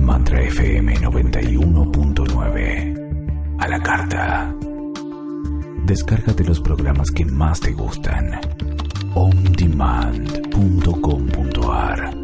Mantra FM 91.9. A la carta. Descárgate los programas que más te gustan. ondemand.com.ar.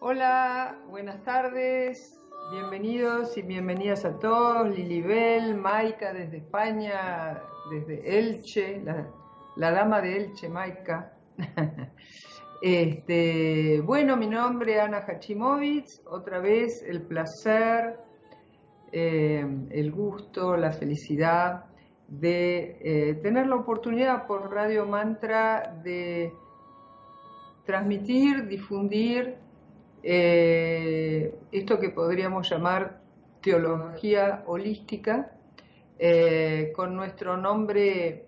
Hola, buenas tardes, bienvenidos y bienvenidas a todos. Lilibel, Maika desde España, desde Elche, la dama de Elche, Maika. Bueno, mi nombre es Ana Hachimowicz, otra vez el placer, el gusto, la felicidad de tener la oportunidad por Radio Mantra de transmitir, difundir esto que podríamos llamar teología holística, con nuestro nombre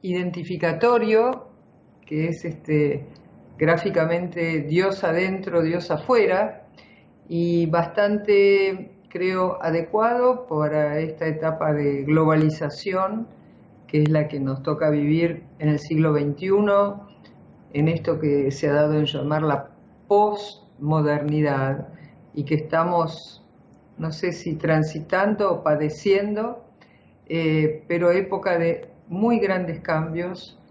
identificatorio, que es gráficamente Dios adentro, Dios afuera, y bastante, creo, adecuado para esta etapa de globalización, que es la que nos toca vivir en el siglo XXI, en esto que se ha dado en llamar la postmodernidad, y que estamos, no sé si transitando o padeciendo, pero época de muy grandes cambios,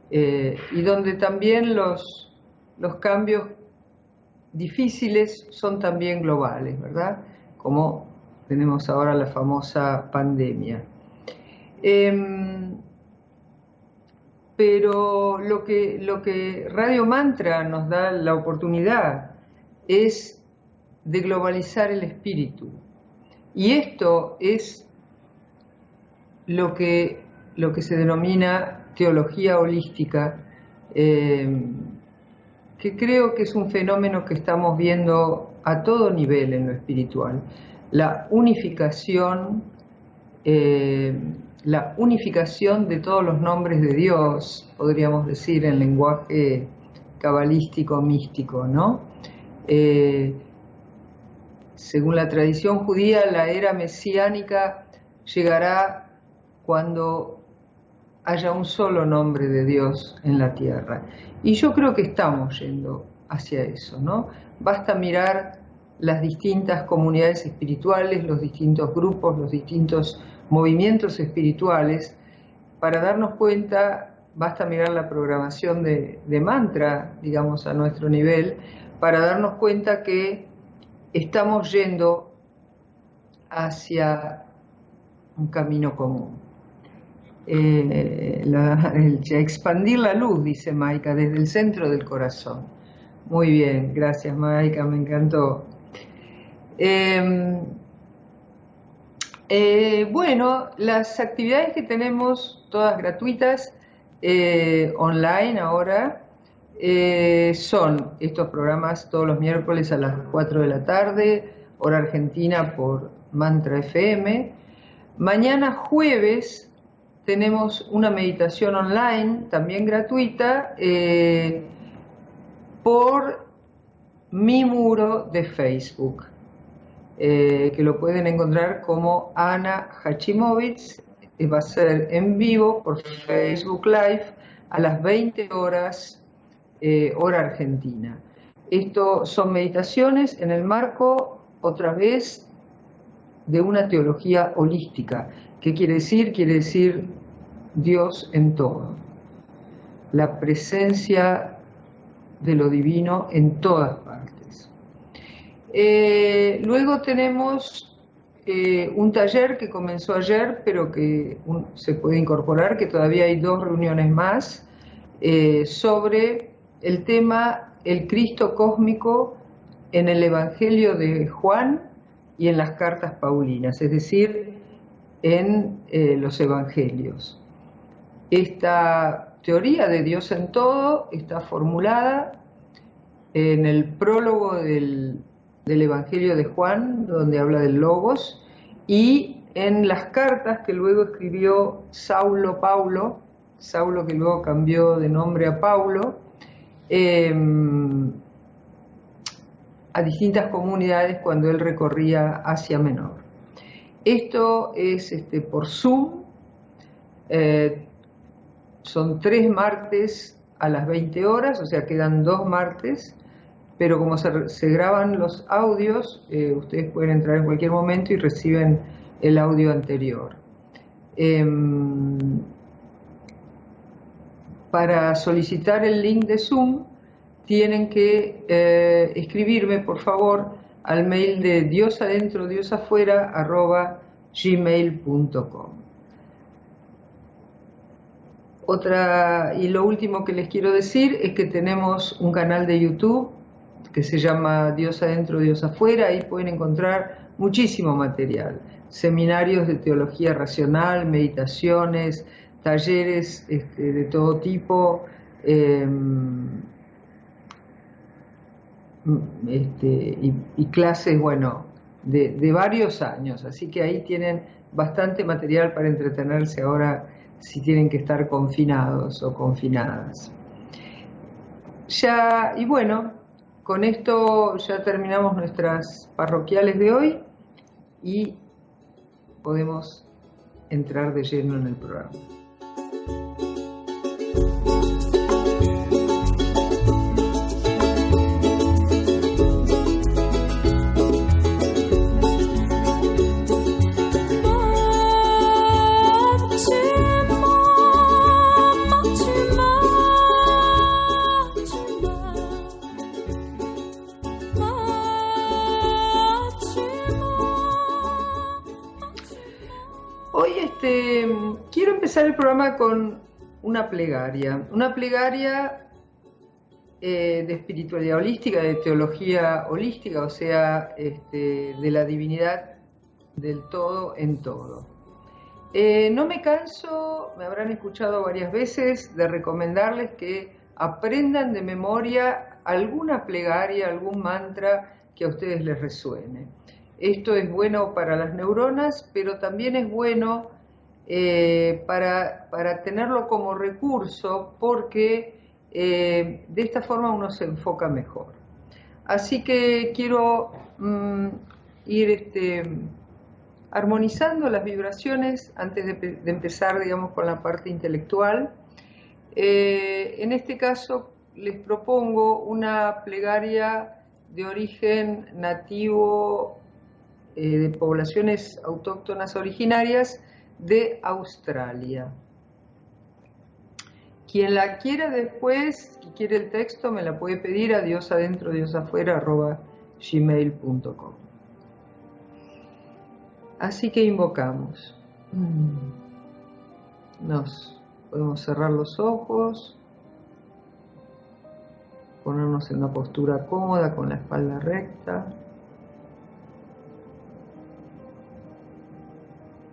y donde también los cambios difíciles son también globales, ¿verdad? Como tenemos ahora la famosa pandemia. Pero lo que Radio Mantra nos da la oportunidad es de globalizar el espíritu. Y esto es lo que se denomina teología holística, que creo que es un fenómeno que estamos viendo a todo nivel en lo espiritual. La unificación de todos los nombres de Dios, podríamos decir en lenguaje cabalístico, místico, ¿no? Según la tradición judía, la era mesiánica llegará cuando haya un solo nombre de Dios en la tierra. Y yo creo que estamos yendo hacia eso, ¿no? Basta mirar las distintas comunidades espirituales, los distintos grupos, los distintos movimientos espirituales, para darnos cuenta, basta mirar la programación de mantra, digamos, a nuestro nivel, para darnos cuenta que estamos yendo hacia un camino común. Expandir la luz, dice Maika, desde el centro del corazón. Muy bien, gracias Maika, me encantó. Bueno, las actividades que tenemos, todas gratuitas, online ahora, son estos programas todos los miércoles a las 4 de la tarde, hora argentina por Mantra FM. Mañana jueves tenemos una meditación online, también gratuita, por mi muro de Facebook. Que lo pueden encontrar como Ana Hachimowicz, va a ser en vivo por Facebook Live a las 20 horas, hora argentina. Esto son meditaciones en el marco, otra vez, de una teología holística. ¿Qué quiere decir? Quiere decir Dios en todo. La presencia de lo divino en todas partes. Luego tenemos un taller que comenzó ayer, pero que se puede incorporar, que todavía hay 2 reuniones más, sobre el tema el Cristo cósmico en el Evangelio de Juan y en las cartas paulinas, es decir, en los Evangelios. Esta teoría de Dios en todo está formulada en el prólogo del Evangelio de Juan, donde habla del Logos, y en las cartas que luego escribió Saulo que luego cambió de nombre a Paulo, a distintas comunidades cuando él recorría Asia Menor. Esto es por Zoom, son 3 martes a las 20 horas, o sea, quedan 2 martes, pero como se graban los audios, ustedes pueden entrar en cualquier momento y reciben el audio anterior. Para solicitar el link de Zoom, tienen que escribirme, por favor, al mail de diosadentrodiosAfuera@gmail.com. Y lo último que les quiero decir es que tenemos un canal de YouTube que se llama Dios Adentro, Dios Afuera. Ahí pueden encontrar muchísimo material, seminarios de teología racional, meditaciones, talleres de todo tipo, y clases, bueno, de varios años. Así que ahí tienen bastante material para entretenerse ahora si tienen que estar confinados o confinadas. Y bueno, con esto ya terminamos nuestras parroquiales de hoy y podemos entrar de lleno en el programa. Quiero empezar el programa con una plegaria de espiritualidad holística, de teología holística, o sea, de la divinidad del todo en todo. No me canso, me habrán escuchado varias veces, de recomendarles que aprendan de memoria alguna plegaria, algún mantra que a ustedes les resuene. Esto es bueno para las neuronas, pero también es bueno para tenerlo como recurso, porque de esta forma uno se enfoca mejor. Así que quiero ir armonizando las vibraciones antes de empezar, digamos, con la parte intelectual. En este caso les propongo una plegaria de origen nativo, de poblaciones autóctonas originarias de Australia. Quien la quiera después, si quiere el texto, me la puede pedir a diosadentrodiosafuera@gmail.com. Así que invocamos. Nos podemos cerrar los ojos, ponernos en una postura cómoda con la espalda recta.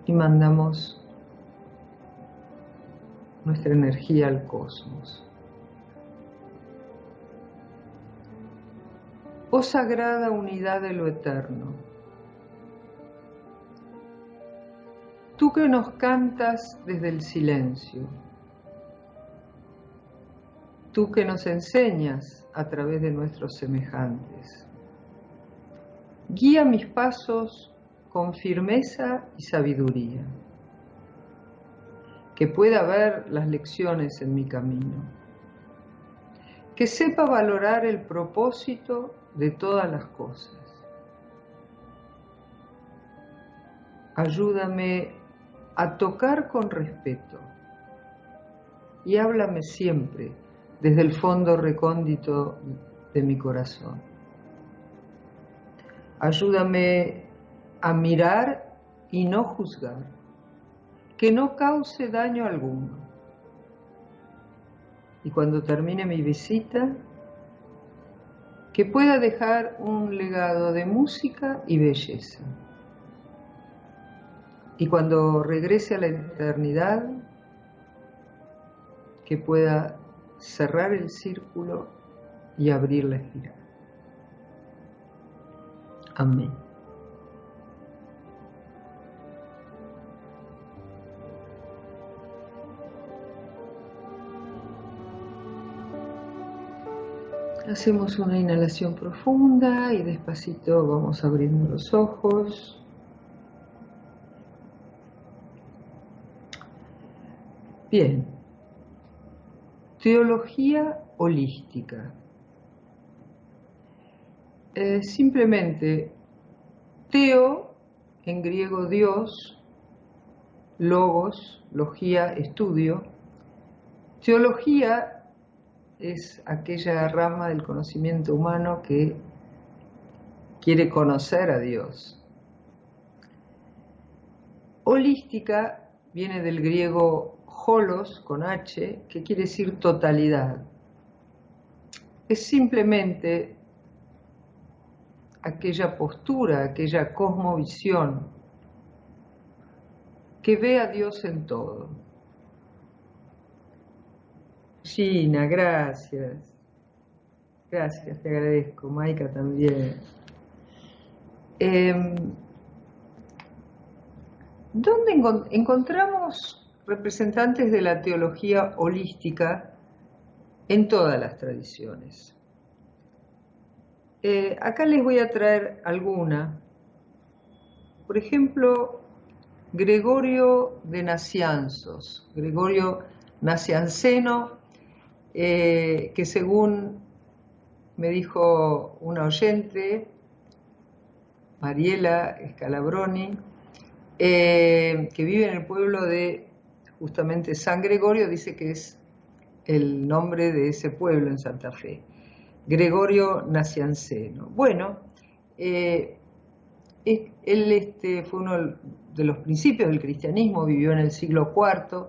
Y mandamos nuestra energía al cosmos. Oh sagrada unidad de lo eterno, tú que nos cantas desde el silencio, tú que nos enseñas a través de nuestros semejantes, guía mis pasos con firmeza y sabiduría, que pueda ver las lecciones en mi camino, que sepa valorar el propósito de todas las cosas. Ayúdame a tocar con respeto y háblame siempre desde el fondo recóndito de mi corazón. Ayúdame a mirar y no juzgar, que no cause daño alguno. Y cuando termine mi visita, que pueda dejar un legado de música y belleza. Y cuando regrese a la eternidad, que pueda cerrar el círculo y abrir la espiral. Amén. Hacemos una inhalación profunda y despacito vamos abriendo los ojos. Bien. Teología holística. Simplemente teo, en griego Dios, logos, logía, estudio. Teología es aquella rama del conocimiento humano que quiere conocer a Dios. Holística viene del griego holos, con H, que quiere decir totalidad. Es simplemente aquella postura, aquella cosmovisión que ve a Dios en todo. Gina, gracias. Gracias, te agradezco. Maika también. ¿Dónde encontramos representantes de la teología holística en todas las tradiciones? Acá les voy a traer alguna. Por ejemplo, Gregorio de Nacianzos, Gregorio Nacianceno, que según me dijo una oyente, Mariela Scalabroni, que vive en el pueblo de justamente San Gregorio, dice que es el nombre de ese pueblo en Santa Fe, Gregorio Nacianceno. Bueno, él fue uno de los principios del cristianismo, vivió en el siglo IV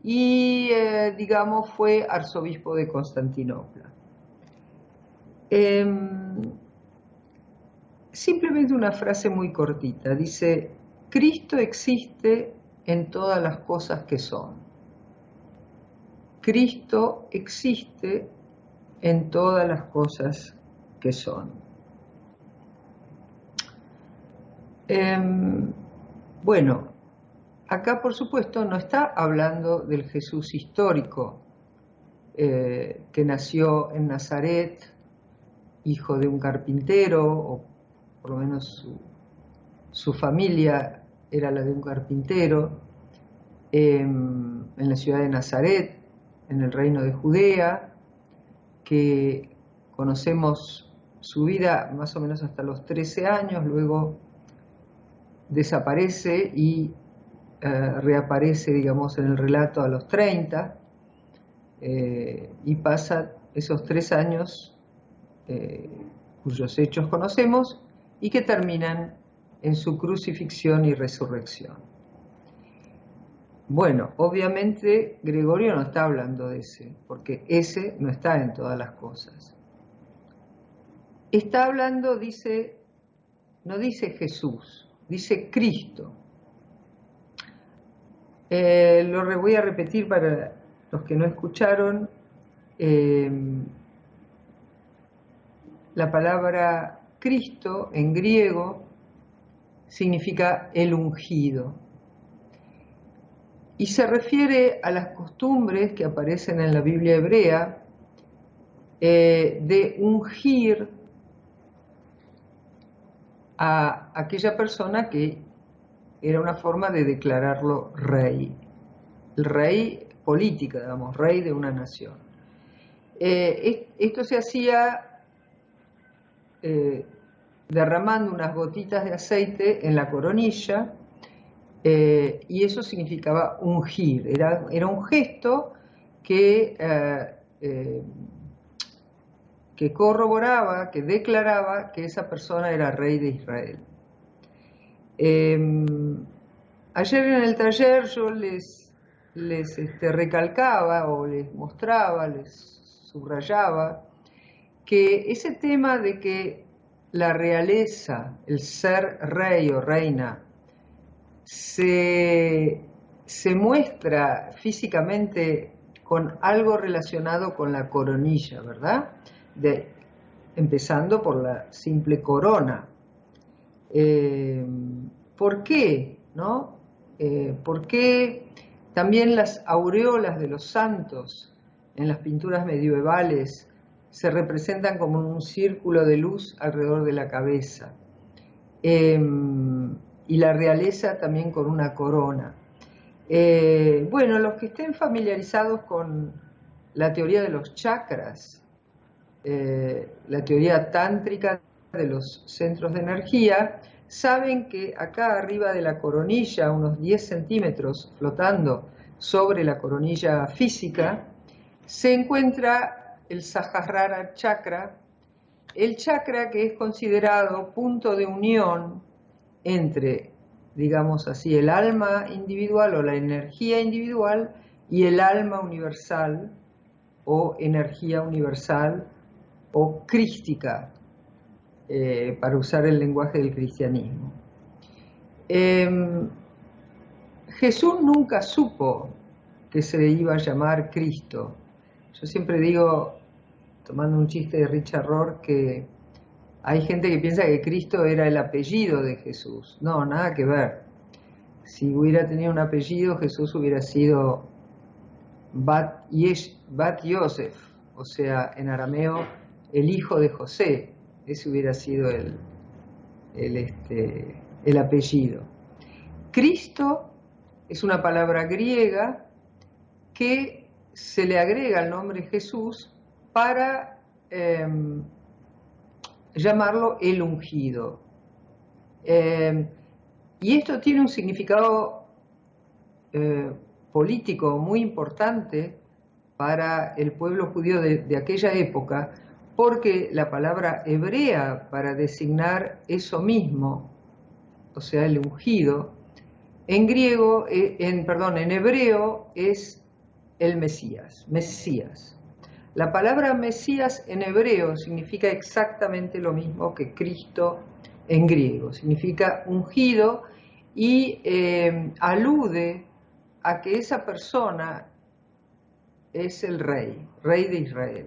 y, digamos, fue arzobispo de Constantinopla. Simplemente una frase muy cortita, dice: Cristo existe en todas las cosas que son. Cristo existe en todas las cosas que son. Bueno, acá por supuesto no está hablando del Jesús histórico, que nació en Nazaret, hijo de un carpintero, o por lo menos su familia era la de un carpintero, en la ciudad de Nazaret, en el reino de Judea, que conocemos su vida más o menos hasta los 13 años, luego desaparece y reaparece, digamos, en el relato a los 30, y pasa esos 3 años cuyos hechos conocemos y que terminan en su crucifixión y resurrección. Bueno, obviamente Gregorio no está hablando de ese, porque ese no está en todas las cosas. Está hablando, dice, no dice Jesús, dice Cristo. Lo voy a repetir para los que no escucharon. La palabra Cristo en griego significa el ungido y se refiere a las costumbres que aparecen en la Biblia hebrea de ungir a aquella persona que era una forma de declararlo rey, el rey político, digamos, rey de una nación. Esto se hacía derramando unas gotitas de aceite en la coronilla, y eso significaba ungir, era un gesto que corroboraba, que declaraba que esa persona era rey de Israel. Ayer en el taller yo les recalcaba o les mostraba, les subrayaba que ese tema de que la realeza, el ser rey o reina, se muestra físicamente con algo relacionado con la coronilla, ¿verdad? Empezando por la simple corona. ¿Por qué? ¿No? ¿Por qué también las aureolas de los santos en las pinturas medievales se representan como un círculo de luz alrededor de la cabeza? Y la realeza también con una corona. Bueno, los que estén familiarizados con la teoría de los chakras, la teoría tántrica de los centros de energía, saben que acá arriba de la coronilla, unos 10 centímetros flotando sobre la coronilla física, se encuentra el Sahasrara chakra, el chakra que es considerado punto de unión entre, digamos así, el alma individual o la energía individual y el alma universal o energía universal o crística, para usar el lenguaje del cristianismo. Jesús nunca supo que se le iba a llamar Cristo. Yo siempre digo, tomando un chiste de Richard Rohr, que hay gente que piensa que Cristo era el apellido de Jesús. No, nada que ver. Si hubiera tenido un apellido, Jesús hubiera sido Bat Yosef, o sea, en arameo, el hijo de José. Ese hubiera sido el apellido. Cristo es una palabra griega que se le agrega al nombre Jesús para llamarlo el ungido. Y esto tiene un significado político muy importante para el pueblo judío de aquella época, porque la palabra hebrea para designar eso mismo, o sea, el ungido, en hebreo es el Mesías. La palabra Mesías en hebreo significa exactamente lo mismo que Cristo en griego, significa ungido y alude a que esa persona es el rey de Israel.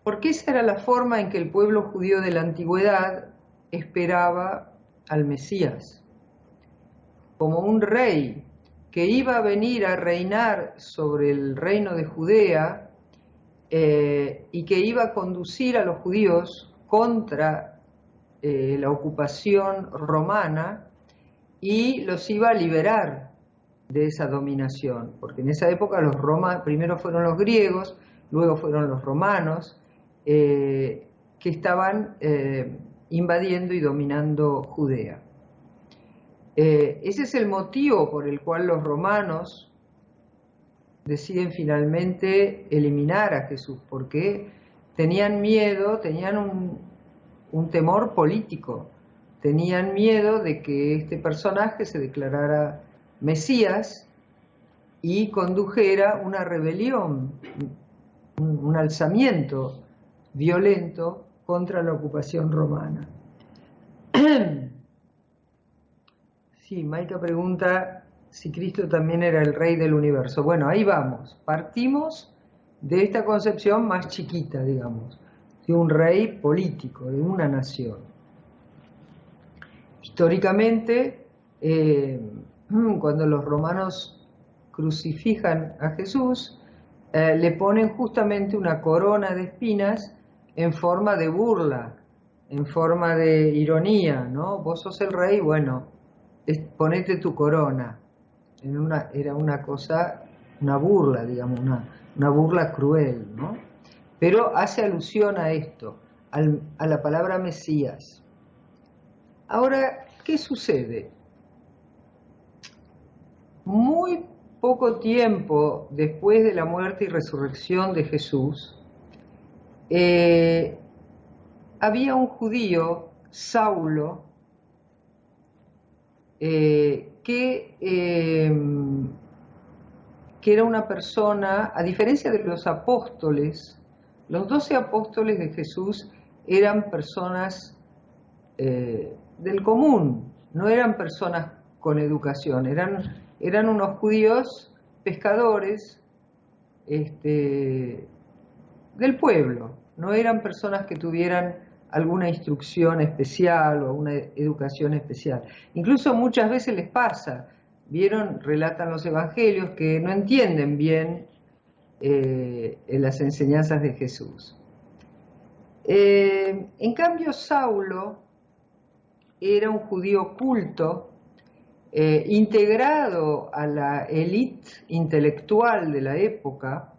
Porque esa era la forma en que el pueblo judío de la antigüedad esperaba al Mesías, como un rey que iba a venir a reinar sobre el reino de Judea y que iba a conducir a los judíos contra la ocupación romana y los iba a liberar de esa dominación, porque en esa época primero fueron los griegos, luego fueron los romanos, que estaban invadiendo y dominando Judea. Ese es el motivo por el cual los romanos deciden finalmente eliminar a Jesús, porque tenían miedo, tenían un temor político, tenían miedo de que este personaje se declarara Mesías y condujera una rebelión, un alzamiento violento contra la ocupación romana. Sí, Maika pregunta si Cristo también era el rey del universo. Bueno, ahí vamos. Partimos de esta concepción más chiquita, digamos, de un rey político, de una nación. Históricamente, cuando los romanos crucifican a Jesús, le ponen justamente una corona de espinas en forma de burla, en forma de ironía, ¿no? Vos sos el rey, bueno, ponete tu corona. Era una cosa, una burla, digamos, una burla cruel, ¿no? Pero hace alusión a esto, a la palabra Mesías. Ahora, ¿qué sucede? Muy poco tiempo después de la muerte y resurrección de Jesús, había un judío, Saulo, que era una persona, a diferencia de los apóstoles, los 12 apóstoles de Jesús eran personas del común, no eran personas con educación, eran unos judíos pescadores del pueblo, no eran personas que tuvieran alguna instrucción especial o una educación especial. Incluso muchas veces les pasa, relatan los evangelios que no entienden bien las enseñanzas de Jesús. En cambio, Saulo era un judío culto, integrado a la élite intelectual de la época.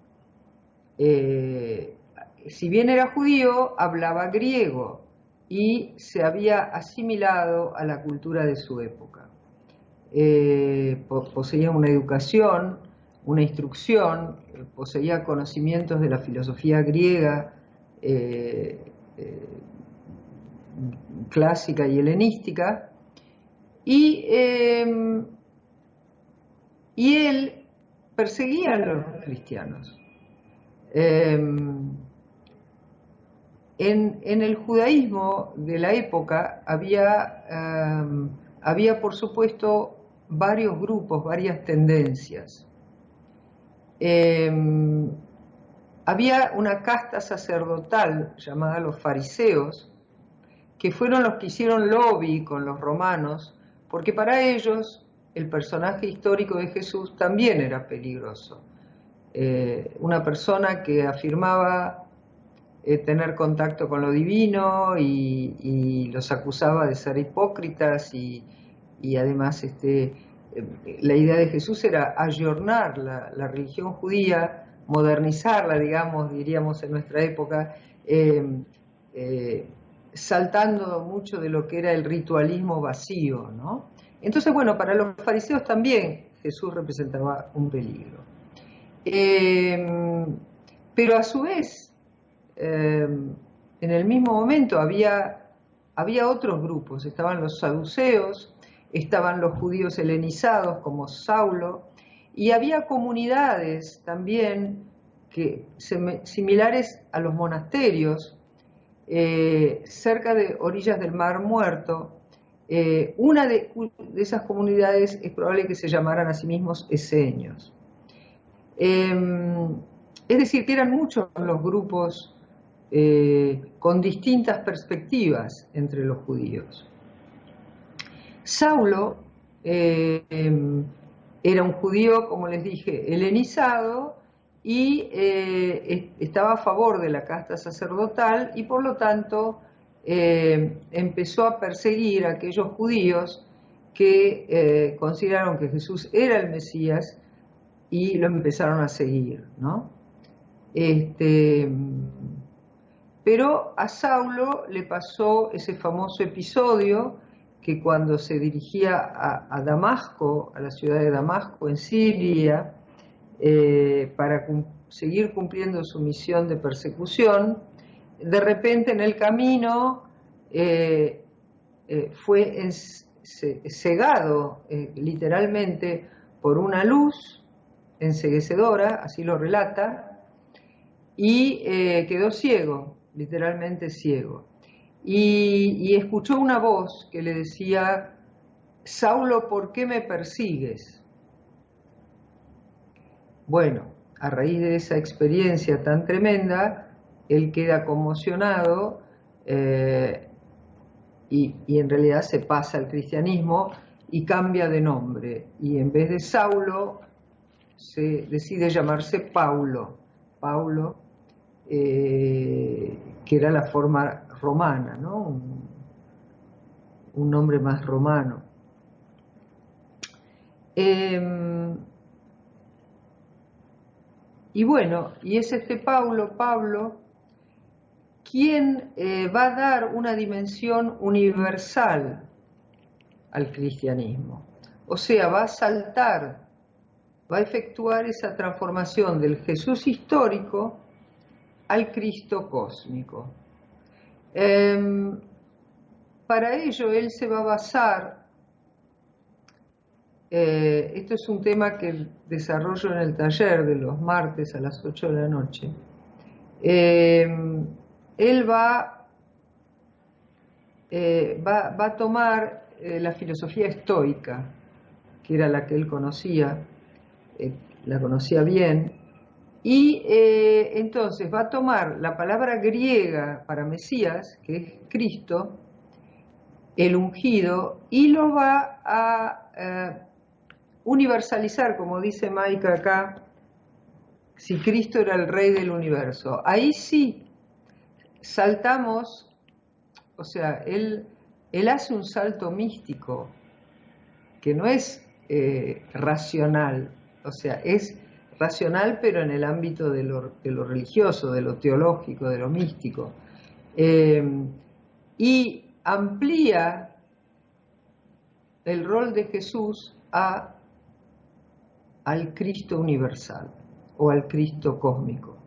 Si bien era judío, hablaba griego y se había asimilado a la cultura de su época. Poseía una educación, una instrucción, poseía conocimientos de la filosofía griega, clásica y helenística, y él perseguía a los cristianos. En el judaísmo de la época había por supuesto varios grupos, varias tendencias. Había una casta sacerdotal llamada los fariseos, que fueron los que hicieron lobby con los romanos, porque para ellos el personaje histórico de Jesús también era peligroso. Una persona que afirmaba tener contacto con lo divino y los acusaba de ser hipócritas y además la idea de Jesús era ayornar la religión judía, modernizarla, diríamos en nuestra época, saltando mucho de lo que era el ritualismo vacío, ¿no? Entonces, bueno, para los fariseos también Jesús representaba un peligro. Pero a su vez, en el mismo momento había otros grupos, estaban los saduceos, estaban los judíos helenizados como Saulo, y había comunidades también similares a los monasterios, cerca de orillas del Mar Muerto. Una de esas comunidades es probable que se llamaran a sí mismos esenios. Es decir, que eran muchos los grupos con distintas perspectivas entre los judíos. Saulo era un judío, como les dije, helenizado y estaba a favor de la casta sacerdotal y por lo tanto empezó a perseguir a aquellos judíos que consideraron que Jesús era el Mesías y lo empezaron a seguir, ¿no? Pero a Saulo le pasó ese famoso episodio que cuando se dirigía a Damasco, a la ciudad de Damasco en Siria, para seguir cumpliendo su misión de persecución, de repente en el camino fue cegado literalmente por una luz enceguecedora, así lo relata, y quedó ciego, literalmente ciego. Y escuchó una voz que le decía: Saulo, ¿por qué me persigues? Bueno, a raíz de esa experiencia tan tremenda, él queda conmocionado y en realidad se pasa al cristianismo y cambia de nombre. Y en vez de Saulo, se decide llamarse Paulo. Paulo, que era la forma romana, ¿no? Un nombre más romano. Y bueno, y es Pablo, quien va a dar una dimensión universal al cristianismo. O sea, va a saltar, va a efectuar esa transformación del Jesús histórico al Cristo cósmico. Para ello, él se va a basar, esto es un tema que desarrollo en el taller de los martes a las 8 de la noche, él va a tomar la filosofía estoica, que era la que él conocía, la conocía bien, y entonces va a tomar la palabra griega para Mesías, que es Cristo, el ungido, y lo va a universalizar, como dice Maika acá, si Cristo era el rey del universo. Ahí sí saltamos, o sea, él hace un salto místico, que no es racional, o sea, es racional pero en el ámbito de lo religioso, de lo teológico, de lo místico, y amplía el rol de Jesús al Cristo universal o al Cristo cósmico.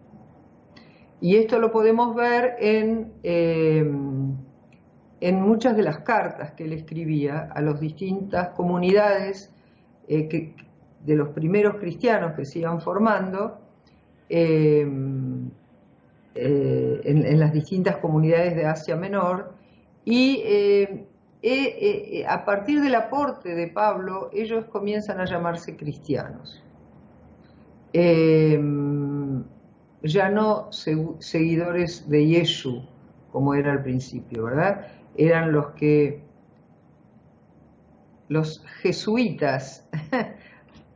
Y esto lo podemos ver en muchas de las cartas que él escribía a las distintas comunidades de los primeros cristianos que se iban formando, en las distintas comunidades de Asia Menor, y a partir del aporte de Pablo, ellos comienzan a llamarse cristianos. Ya no seguidores de Yeshu, como era al principio, ¿verdad? Eran los jesuitas,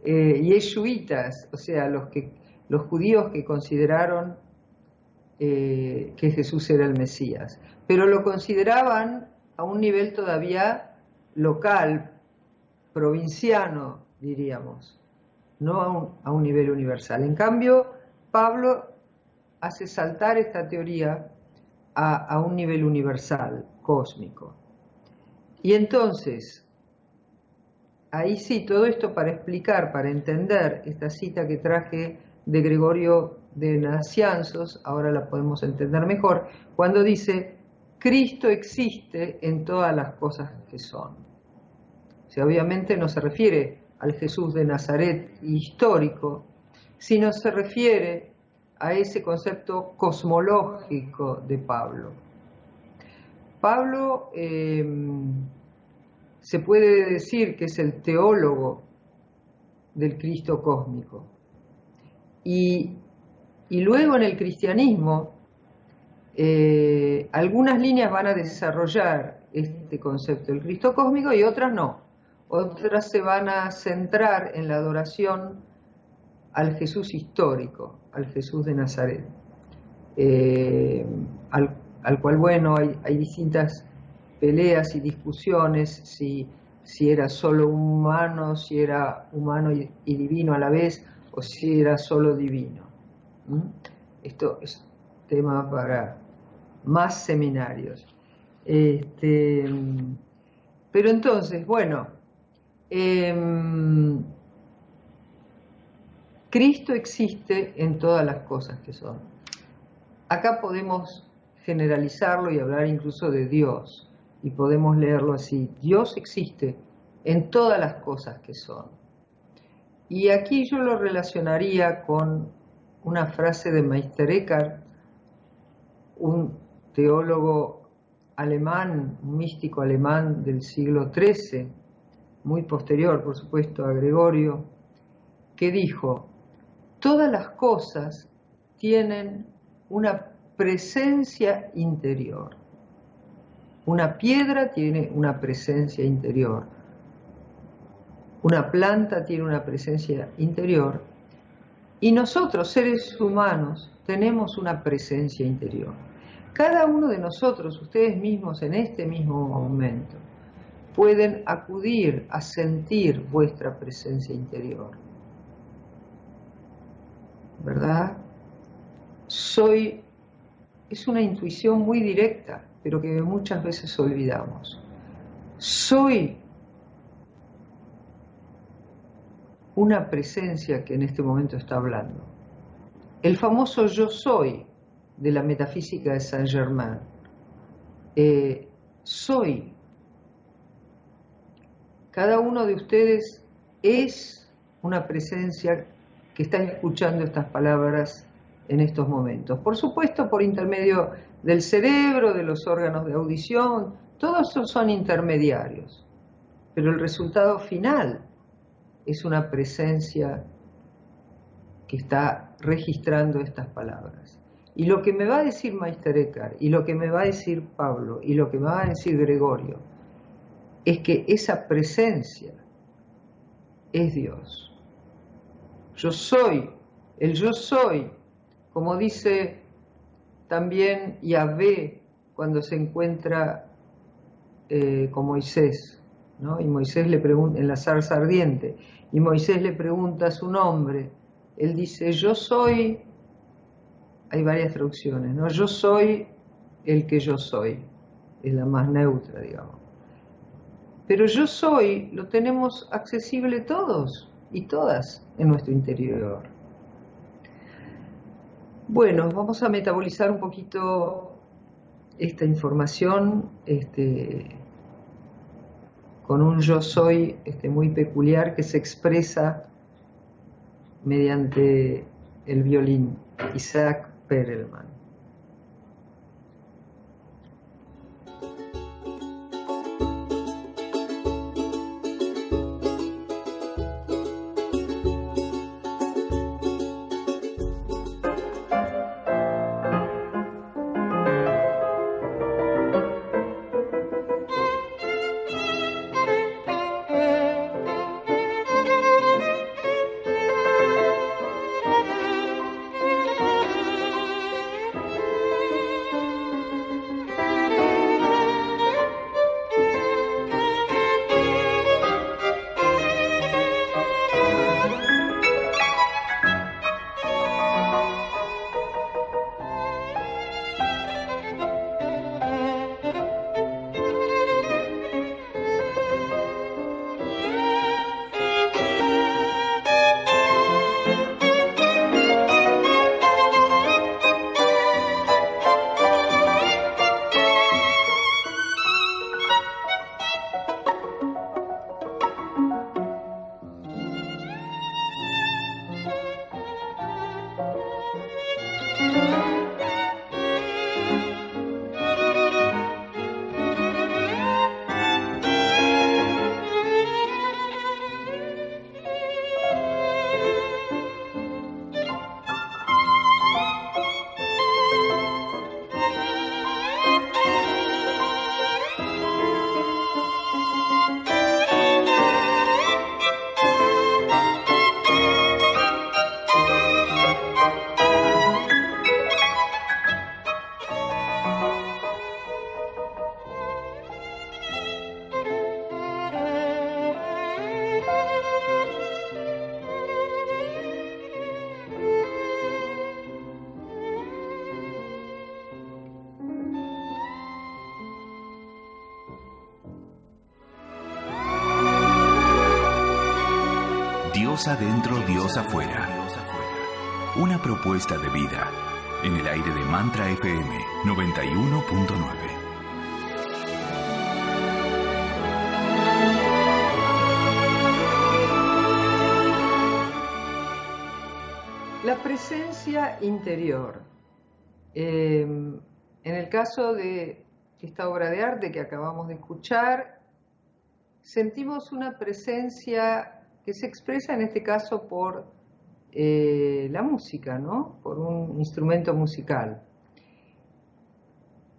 yeshuitas, o sea, los judíos que consideraron que Jesús era el Mesías, pero lo consideraban a un nivel todavía local, provinciano, diríamos, no a un nivel universal. En cambio, Pablo hace saltar esta teoría a un nivel universal, cósmico. Y entonces, ahí sí, todo esto para explicar, para entender esta cita que traje de Gregorio de Nacianzos, ahora la podemos entender mejor, cuando dice: Cristo existe en todas las cosas que son. O sea, obviamente no se refiere al Jesús de Nazaret histórico, sino se refiere a ese concepto cosmológico de Pablo. Pablo se puede decir que es el teólogo del Cristo cósmico. Y luego en el cristianismo, algunas líneas van a desarrollar este concepto del Cristo cósmico y otras no. Otras se van a centrar en la adoración al Jesús histórico, al Jesús de Nazaret, al cual, bueno, hay distintas peleas y discusiones si era solo humano, si era humano y divino a la vez, o si era solo divino. Esto es tema para más seminarios. Pero entonces, bueno, Cristo existe en todas las cosas que son. Acá podemos generalizarlo y hablar incluso de Dios, y podemos leerlo así: Dios existe en todas las cosas que son. Y aquí yo lo relacionaría con una frase de Meister Eckhart, un teólogo alemán, un místico alemán del siglo XIII, muy posterior, por supuesto, a Gregorio, que dijo: todas las cosas tienen una presencia interior. Una piedra tiene una presencia interior. Una planta tiene una presencia interior. Y nosotros, seres humanos, tenemos una presencia interior. Cada uno de nosotros, ustedes mismos en este mismo momento, pueden acudir a sentir vuestra presencia interior. ¿Verdad? Es una intuición muy directa, pero que muchas veces olvidamos. Soy una presencia que en este momento está hablando. El famoso yo soy de la metafísica de Saint-Germain. Soy. Cada uno de ustedes es una presencia que está escuchando estas palabras en estos momentos. Por supuesto, por intermedio del cerebro, de los órganos de audición, todos esos son intermediarios. Pero el resultado final es una presencia que está registrando estas palabras. Y lo que me va a decir Meister Eckhart, y lo que me va a decir Pablo, y lo que me va a decir Gregorio, es que esa presencia es Dios. Yo soy, el yo soy, como dice también Yahvé cuando se encuentra con Moisés, ¿no? Y Moisés le pregunta, en la zarza ardiente, y Moisés le pregunta su nombre, él dice, yo soy, hay varias traducciones, ¿no? Yo soy el que yo soy, es la más neutra, digamos. Pero yo soy, lo tenemos accesible todos y todas en nuestro interior. Bueno, vamos a metabolizar un poquito esta información con un yo soy muy peculiar que se expresa mediante el violín, Isaac Perelman. Dios adentro, Dios afuera. Una propuesta de vida en el aire de Mantra FM 91.9. La presencia interior. En el caso de esta obra de arte que acabamos de escuchar, sentimos una presencia que se expresa en este caso por la música, ¿no? Por un instrumento musical.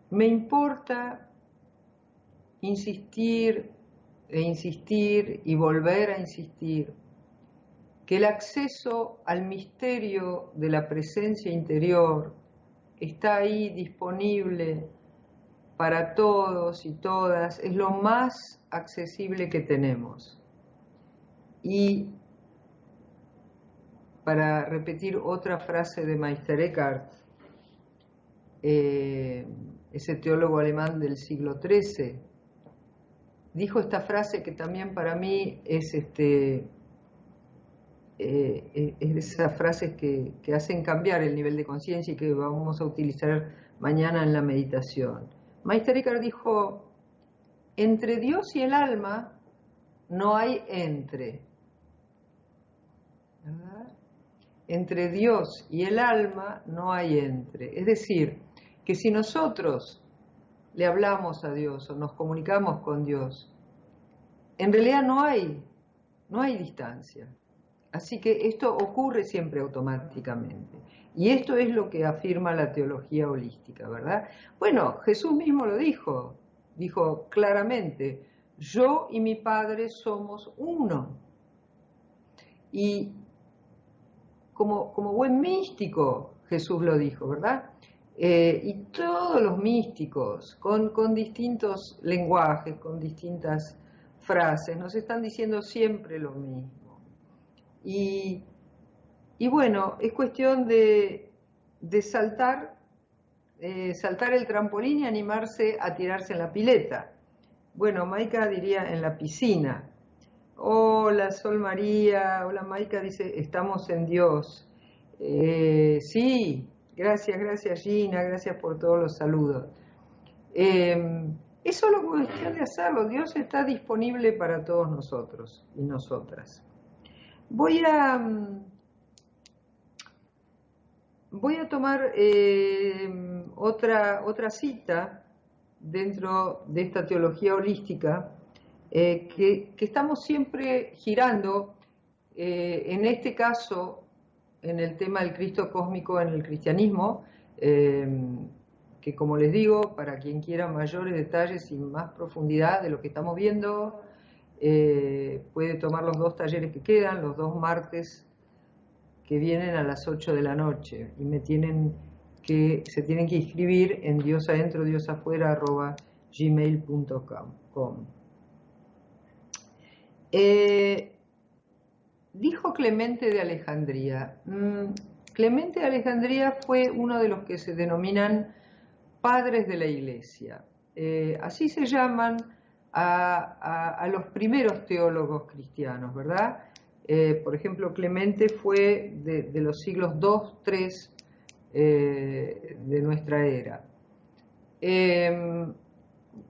Me importa insistir e insistir y volver a insistir que el acceso al misterio de la presencia interior está ahí disponible para todos y todas, es lo más accesible que tenemos. Y para repetir otra frase de Meister Eckhart, ese teólogo alemán del siglo XIII, dijo esta frase que también para mí es de esas frases que hacen cambiar el nivel de conciencia y que vamos a utilizar mañana en la meditación. Meister Eckhart dijo, entre Dios y el alma no hay entre. ¿Verdad? Entre Dios y el alma no hay entre. Es decir, que si nosotros le hablamos a Dios o nos comunicamos con Dios, en realidad no hay distancia. Así que esto ocurre siempre automáticamente. Y esto es lo que afirma la teología holística, ¿verdad? Bueno, Jesús mismo lo dijo claramente, yo y mi Padre somos uno. Y como buen místico, Jesús lo dijo, ¿verdad? Y todos los místicos, con distintos lenguajes, con distintas frases, nos están diciendo siempre lo mismo. Y bueno, es cuestión de saltar el trampolín y animarse a tirarse en la pileta. Bueno, Maika diría en la piscina. Hola Sol María, hola Maika dice, estamos en Dios. Sí, gracias Gina, gracias por todos los saludos. Es solo cuestión de hacerlo, Dios está disponible para todos nosotros y nosotras. Voy a tomar otra cita dentro de esta teología holística que estamos siempre girando, en este caso, en el tema del Cristo cósmico en el cristianismo, que como les digo, para quien quiera mayores detalles y más profundidad de lo que estamos viendo, puede tomar los 2 talleres que quedan, los 2 martes que vienen a las 8 de la noche, y se tienen que inscribir en diosadentrodiosaafuera@gmail.com. Dijo Clemente de Alejandría. Clemente de Alejandría fue uno de los que se denominan padres de la Iglesia. Así se llaman a los primeros teólogos cristianos, ¿verdad? Por ejemplo, Clemente fue de los siglos II, III de nuestra era.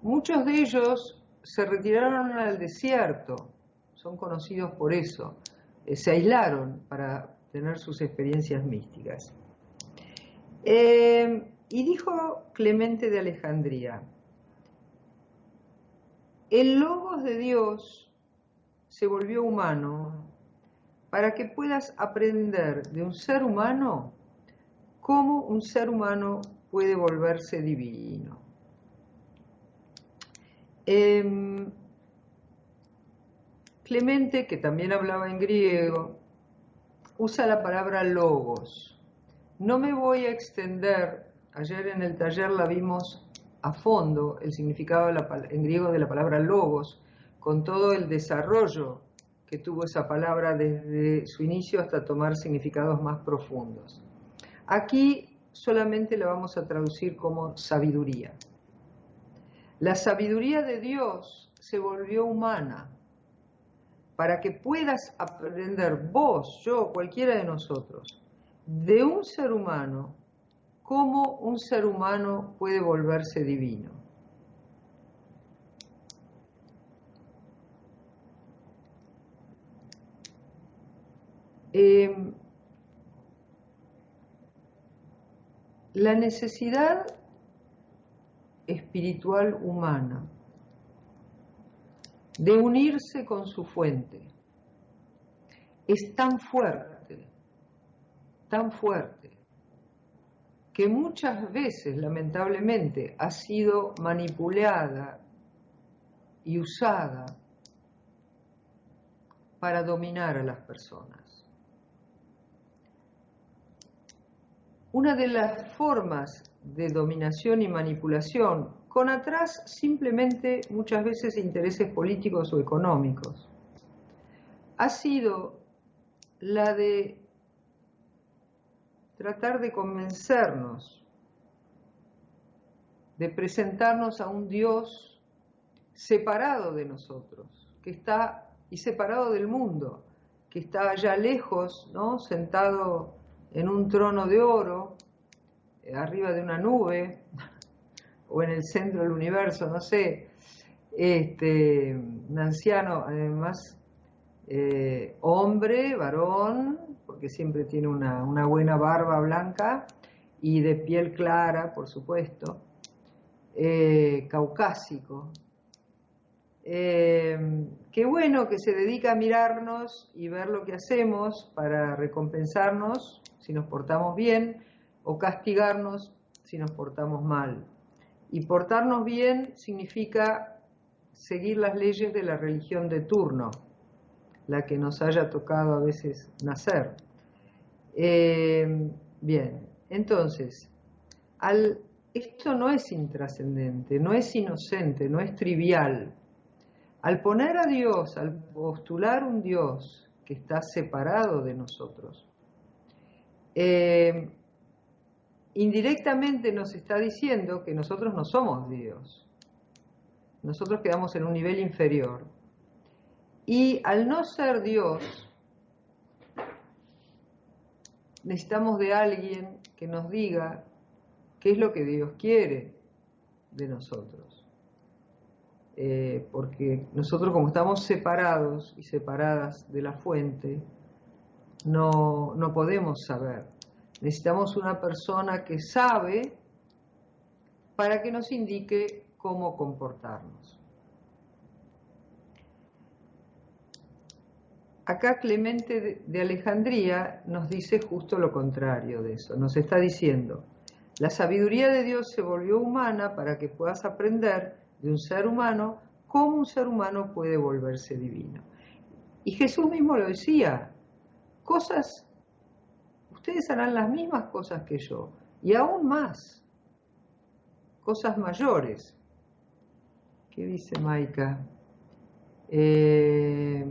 Muchos de ellos se retiraron al desierto, son conocidos por eso, se aislaron para tener sus experiencias místicas. Y dijo Clemente de Alejandría, el Logos de Dios se volvió humano para que puedas aprender de un ser humano cómo un ser humano puede volverse divino. Clemente, que también hablaba en griego, usa la palabra logos. No me voy a extender, ayer en el taller la vimos a fondo, el significado en griego de la palabra logos, con todo el desarrollo que tuvo esa palabra desde su inicio hasta tomar significados más profundos. Aquí solamente la vamos a traducir como sabiduría. La sabiduría de Dios se volvió humana para que puedas aprender vos, yo, cualquiera de nosotros, de un ser humano, cómo un ser humano puede volverse divino. La necesidad espiritual humana de unirse con su fuente es tan fuerte, que muchas veces, lamentablemente, ha sido manipulada y usada para dominar a las personas. Una de las formas de dominación y manipulación, con atrás simplemente muchas veces intereses políticos o económicos, ha sido la de tratar de convencernos, de presentarnos a un Dios separado de nosotros, que está, y separado del mundo, que está allá lejos, ¿no?, sentado en un trono de oro, arriba de una nube, o en el centro del universo, no sé, un anciano, además, hombre, varón, porque siempre tiene una buena barba blanca, y de piel clara, por supuesto, caucásico, Qué bueno que se dedica a mirarnos y ver lo que hacemos para recompensarnos si nos portamos bien o castigarnos si nos portamos mal. Y portarnos bien significa seguir las leyes de la religión de turno, la que nos haya tocado a veces nacer. Bien, entonces, esto no es intrascendente, no es inocente, no es trivial. Al poner a Dios, al postular un Dios que está separado de nosotros, indirectamente nos está diciendo que nosotros no somos Dios. Nosotros quedamos en un nivel inferior. Y al no ser Dios, necesitamos de alguien que nos diga qué es lo que Dios quiere de nosotros. Porque nosotros, como estamos separados y separadas de la fuente, no podemos saber. Necesitamos una persona que sabe para que nos indique cómo comportarnos. Acá Clemente de Alejandría nos dice justo lo contrario de eso. Nos está diciendo, la sabiduría de Dios se volvió humana para que puedas aprender de un ser humano cómo un ser humano puede volverse divino. Y Jesús mismo lo decía, ustedes harán las mismas cosas que yo, y aún más, cosas mayores. ¿Qué dice Maika? El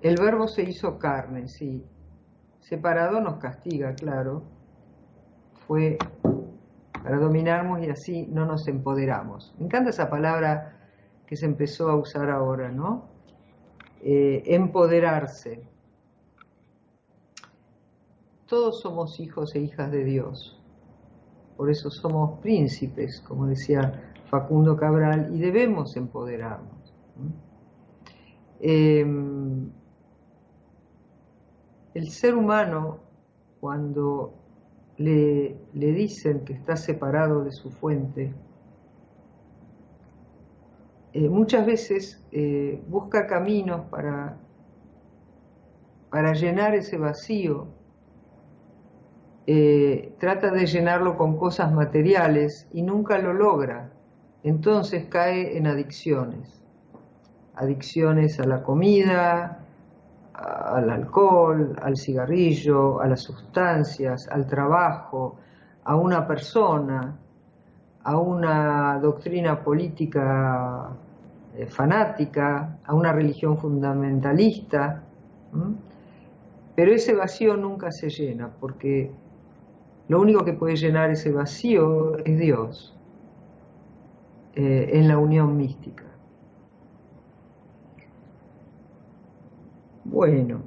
verbo se hizo carne, sí. Separado nos castiga, claro. Fue para dominarnos y así no nos empoderamos. Me encanta esa palabra que se empezó a usar ahora, ¿no? Empoderarse. Todos somos hijos e hijas de Dios. Por eso somos príncipes, como decía Facundo Cabral, y debemos empoderarnos. El ser humano, cuando le dicen que está separado de su fuente, muchas veces busca caminos para llenar ese vacío, trata de llenarlo con cosas materiales y nunca lo logra. Entonces cae en adicciones a la comida, al alcohol, al cigarrillo, a las sustancias, al trabajo, a una persona, a una doctrina política fanática, a una religión fundamentalista. Pero ese vacío nunca se llena, porque lo único que puede llenar ese vacío es Dios, en la unión mística. Bueno,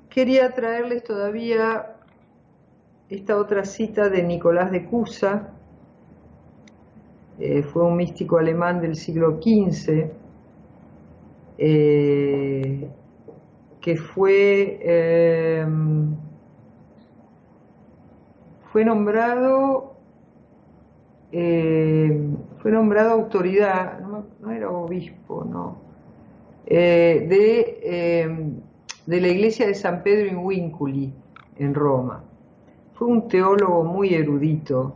quería traerles todavía esta otra cita de Nicolás de Cusa. Fue un místico alemán del siglo XV, que fue nombrado autoridad, no era obispo, no, de la iglesia de San Pedro in Vinculi en Roma. Fue un teólogo muy erudito,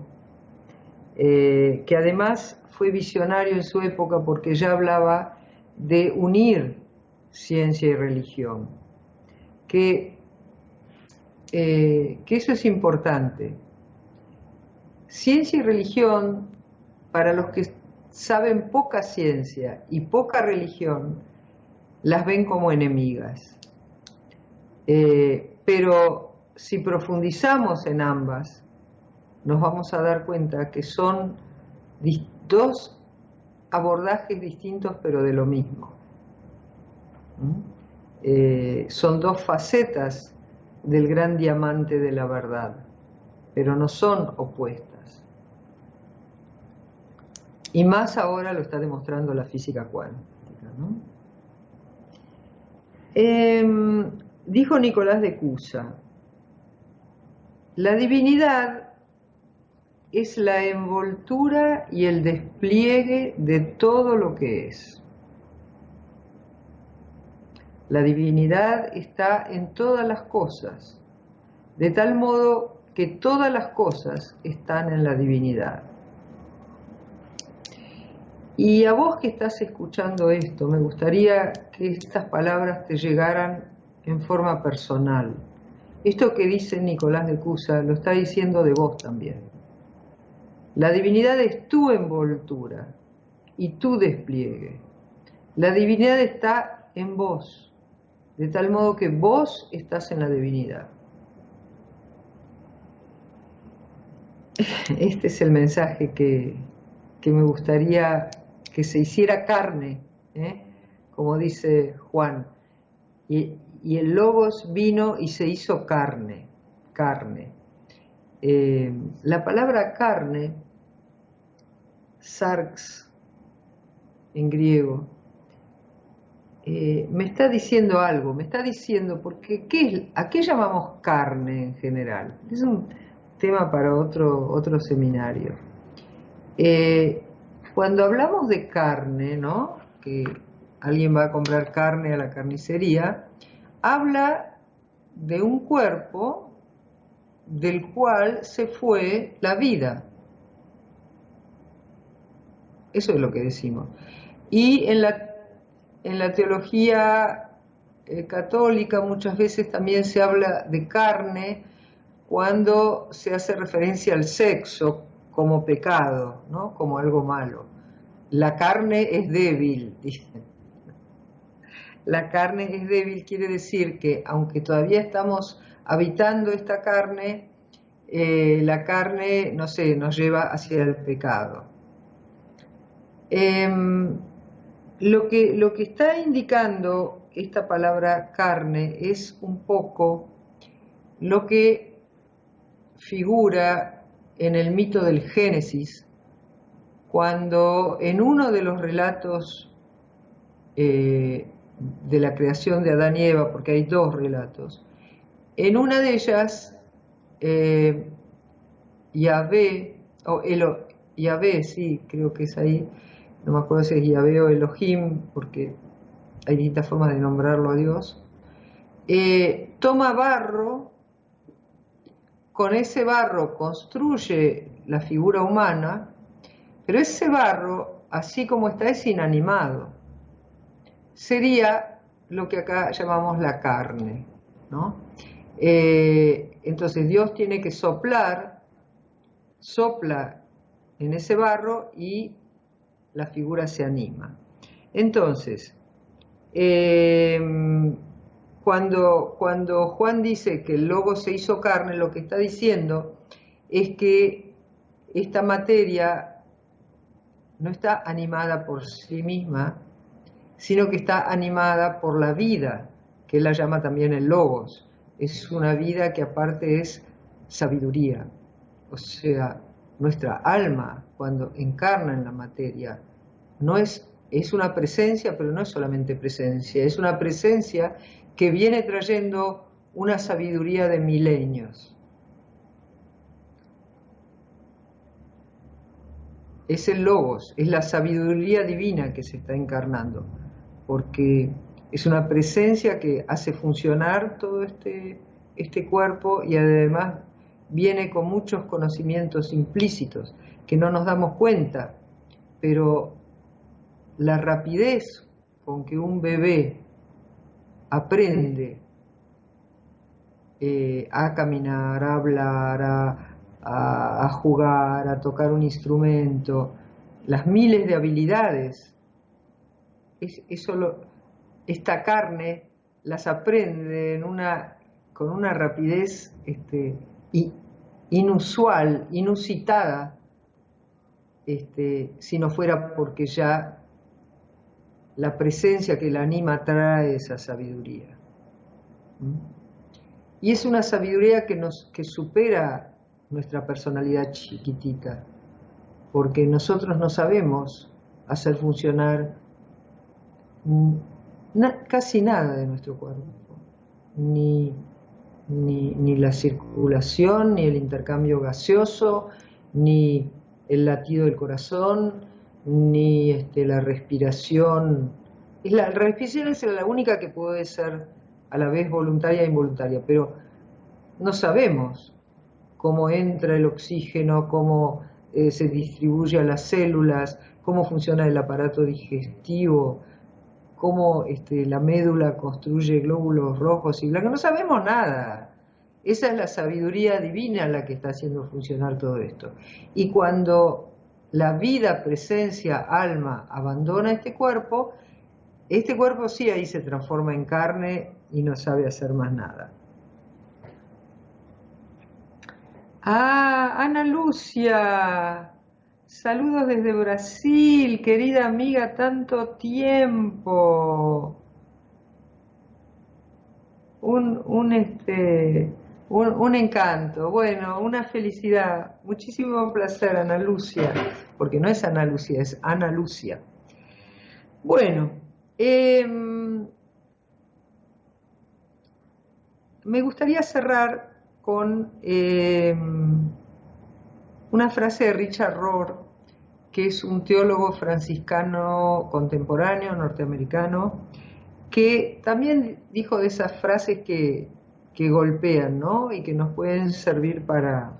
que además fue visionario en su época porque ya hablaba de unir ciencia y religión, que eso es importante. Ciencia y religión, para los que saben poca ciencia y poca religión, las ven como enemigas. Pero si profundizamos en ambas, nos vamos a dar cuenta que son dos abordajes distintos pero de lo mismo. Son dos facetas del gran diamante de la verdad, pero no son opuestas. Y más ahora lo está demostrando la física cuántica, ¿no? Dijo Nicolás de Cusa, la divinidad es la envoltura y el despliegue de todo lo que es. La divinidad está en todas las cosas, de tal modo que todas las cosas están en la divinidad. Y a vos que estás escuchando esto, me gustaría que estas palabras te llegaran en forma personal. Esto que dice Nicolás de Cusa lo está diciendo de vos también. La divinidad es tu envoltura y tu despliegue. La divinidad está en vos, de tal modo que vos estás en la divinidad. Este es el mensaje que me gustaría que se hiciera carne, como dice Juan. Y el Logos vino y se hizo carne. La palabra carne, sarx en griego, me está diciendo algo, me está diciendo, porque ¿a qué llamamos carne en general? Es un tema para otro seminario. Cuando hablamos de carne, ¿no? Que alguien va a comprar carne a la carnicería, habla de un cuerpo del cual se fue la vida. Eso es lo que decimos. Y en la teología católica muchas veces también se habla de carne cuando se hace referencia al sexo como pecado, ¿no? Como algo malo. La carne es débil, dicen. La carne es débil quiere decir que aunque todavía estamos habitando esta carne, la carne, no sé, nos lleva hacia el pecado. Lo que está indicando esta palabra carne es un poco lo que figura en el mito del Génesis, cuando en uno de los relatos de la creación de Adán y Eva, porque hay dos relatos, en una de ellas Yahvé, sí, creo que es ahí, no me acuerdo si es Yahvé o Elohim, porque hay distintas formas de nombrarlo a Dios, toma barro, con ese barro construye la figura humana, pero ese barro, así como está, es inanimado. Sería lo que acá llamamos la carne, ¿no? Entonces Dios tiene que sopla en ese barro y la figura se anima. Entonces, cuando Juan dice que el Logos se hizo carne, lo que está diciendo es que esta materia no está animada por sí misma, sino que está animada por la vida, que él la llama también el Logos. Es una vida que aparte es sabiduría. O sea, nuestra alma, cuando encarna en la materia, es una presencia, pero no es solamente presencia, es una presencia que viene trayendo una sabiduría de milenios. Es el Logos, es la sabiduría divina que se está encarnando, porque es una presencia que hace funcionar todo este cuerpo y además viene con muchos conocimientos implícitos que no nos damos cuenta, pero la rapidez con que un bebé aprende a caminar, a hablar, a jugar, a tocar un instrumento, las miles de habilidades, esta carne las aprende con una rapidez inusual, inusitada, si no fuera porque ya la presencia que la anima trae esa sabiduría. Y es una sabiduría que supera nuestra personalidad chiquitita, porque nosotros no sabemos hacer funcionar casi nada de nuestro cuerpo, ni la circulación, ni el intercambio gaseoso, ni el latido del corazón, ni la respiración. La respiración es la única que puede ser a la vez voluntaria e involuntaria, pero no sabemos cómo entra el oxígeno, cómo se distribuye a las células, cómo funciona el aparato digestivo, cómo la médula construye glóbulos rojos y blancos. No sabemos nada. Esa es la sabiduría divina la que está haciendo funcionar todo esto. Y cuando la vida, presencia, alma abandona este cuerpo sí ahí se transforma en carne y no sabe hacer más nada. Ah, Ana Lucia, saludos desde Brasil, querida amiga, tanto tiempo. Un encanto, bueno, una felicidad, muchísimo placer, Ana Lucia, porque no es Ana Lucia, es Ana Lucia. Bueno, me gustaría cerrar con una frase de Richard Rohr, que es un teólogo franciscano contemporáneo, norteamericano, que también dijo de esas frases que golpean, ¿no? Y que nos pueden servir para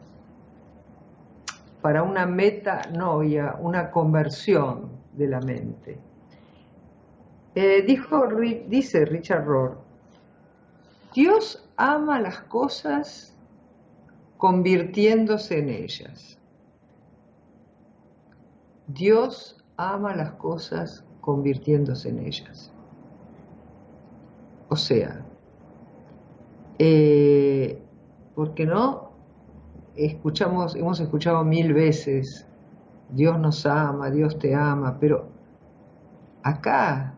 una metanoia, una conversión de la mente. Dice Richard Rohr, Dios ama las cosas convirtiéndose en ellas. Dios ama las cosas convirtiéndose en ellas. O sea, porque no hemos escuchado 1000 veces, Dios nos ama, Dios te ama, pero acá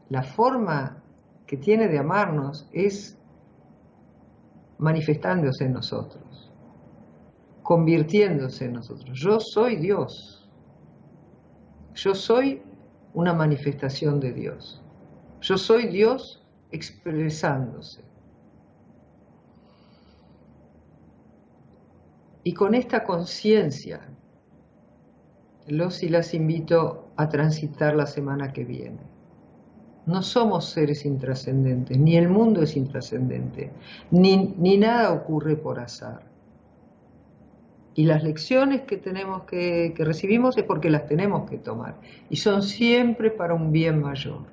la forma que tiene de amarnos es manifestándose en nosotros, convirtiéndose en nosotros. Yo soy Dios, yo soy una manifestación de Dios, yo soy Dios expresándose. Y con esta conciencia, los y las invito a transitar la semana que viene. No somos seres intrascendentes, ni el mundo es intrascendente, ni nada ocurre por azar. Y las lecciones que recibimos es porque las tenemos que tomar, y son siempre para un bien mayor.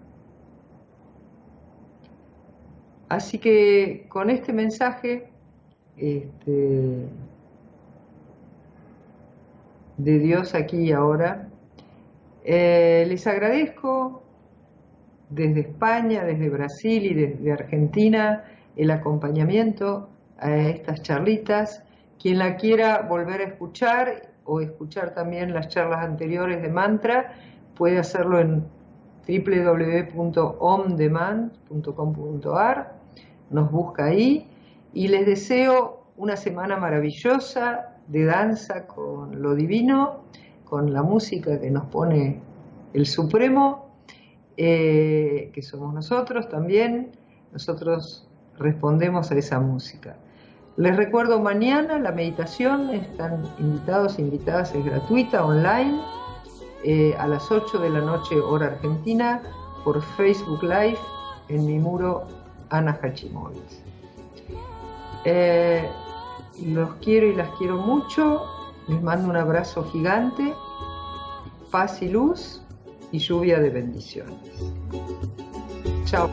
Así que con este mensaje de Dios aquí y ahora, les agradezco desde España, desde Brasil y desde Argentina el acompañamiento a estas charlitas. Quien la quiera volver a escuchar o escuchar también las charlas anteriores de Mantra puede hacerlo en www.omdemand.com.ar, nos busca ahí, y les deseo una semana maravillosa de danza con lo divino, con la música que nos pone el Supremo, que somos nosotros también. Nosotros respondemos a esa música. Les recuerdo, mañana la meditación, están invitados e invitadas, es gratuita, online, a las 8 de la noche hora argentina, por Facebook Live, en mi muro Ana Hachimowitz. Los quiero y las quiero mucho, les mando un abrazo gigante, paz y luz y lluvia de bendiciones. Chao.